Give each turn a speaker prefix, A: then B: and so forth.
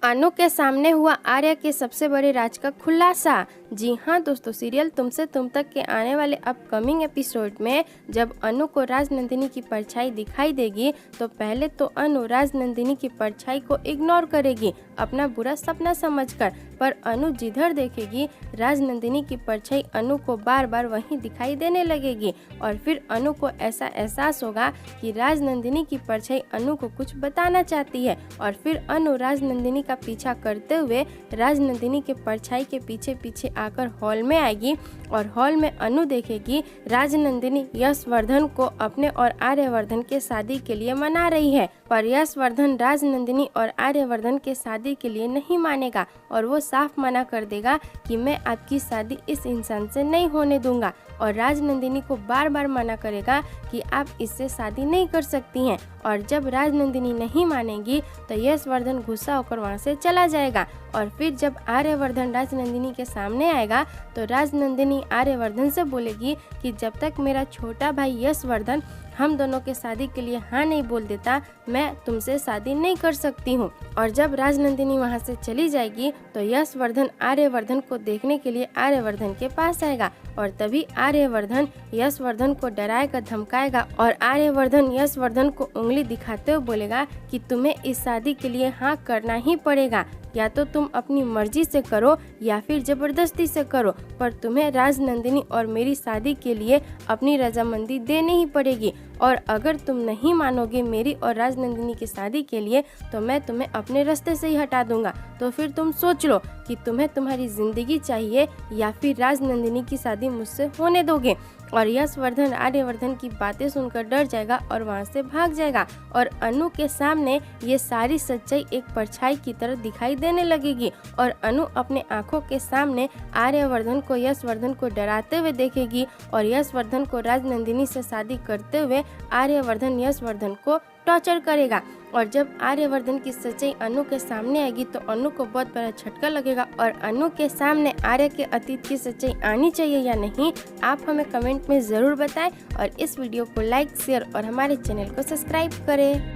A: अनु के सामने हुआ आर्या के सबसे बड़े राज का खुलासा। जी हाँ दोस्तों, सीरियल तुमसे तुम तक के आने वाले अपकमिंग एपिसोड में जब अनु को राजनंदिनी की परछाई दिखाई देगी तो पहले तो अनु राजनंदिनी की परछाई को इग्नोर करेगी अपना बुरा सपना समझकर, पर अनु जिधर देखेगी राजनंदिनी की परछाई अनु को बार बार वहीं दिखाई देने लगेगी और फिर अनु को ऐसा एहसास होगा कि राजनंदिनी की परछाई अनु को कुछ बताना चाहती है और फिर अनु राजनंदिनी का पीछा करते हुए राजनंदिनी के परछाई के पीछे पीछे आकर हॉल में आएगी और हॉल में अनु देखेगी राजनंदिनी यशवर्धन को अपने और आर्यवर्धन के शादी के लिए मना रही है, पर यशवर्धन राजनंदिनी और आर्यवर्धन के शादी के लिए नहीं मानेगा और वो साफ मना कर देगा कि मैं आपकी शादी इस इंसान से नहीं होने दूंगा और राजनंदिनी को बार बार मना करेगा कि आप इससे शादी नहीं कर सकती हैं। और जब राजनंदिनी नहीं मानेगी तो यशवर्धन गुस्सा होकर वहाँ से चला जाएगा और फिर जब आर्यवर्धन राजनंदिनी के सामने आएगा तो राजनंदिनी आर्यवर्धन से बोलेगी कि जब तक मेरा छोटा भाई यशवर्धन हम दोनों के शादी के लिए हाँ नहीं बोल देता मैं तुमसे शादी नहीं कर सकती हूँ। और जब राजनंदिनी वहाँ से चली जाएगी तो यशवर्धन आर्यवर्धन को देखने के लिए आर्यवर्धन के पास आएगा और तभी आर्यवर्धन यशवर्धन को डराएगा धमकाएगा और आर्यवर्धन यशवर्धन को उंगली दिखाते हुए बोलेगा कि तुम्हें इस शादी के लिए हाँ करना ही पड़ेगा, या तो तुम अपनी मर्जी से करो या फिर जबरदस्ती से करो, पर तुम्हें राजनंदिनी और मेरी शादी के लिए अपनी रजामंदी देनी ही पड़ेगी और अगर तुम नहीं मानोगे मेरी और राजनंदिनी की शादी के लिए तो मैं तुम्हें अपने रास्ते से ही हटा दूंगा। तो फिर तुम सोच लो कि तुम्हें तुम्हारी जिंदगी चाहिए या फिर राजनंदिनी की शादी मुझसे होने दोगे। और यशवर्धन आर्यवर्धन की बातें सुनकर डर जाएगा और वहां से भाग जाएगा और अनु के सामने ये सारी सच्चाई एक परछाई की तरह दिखाई देने लगेगी और अनु अपने आंखों के सामने आर्यवर्धन को यशवर्धन को डराते हुए देखेगी और यशवर्धन को राजनंदिनी से शादी करते हुए आर्यवर्धन यशवर्धन को टॉर्चर करेगा। और जब आर्यवर्धन की सच्चाई अनु के सामने आएगी तो अनु को बहुत बड़ा झटका लगेगा और अनु के सामने आर्य के अतीत की सच्चाई आनी चाहिए या नहीं, आप हमें कमेंट में ज़रूर बताएं और इस वीडियो को लाइक शेयर और हमारे चैनल को सब्सक्राइब करें।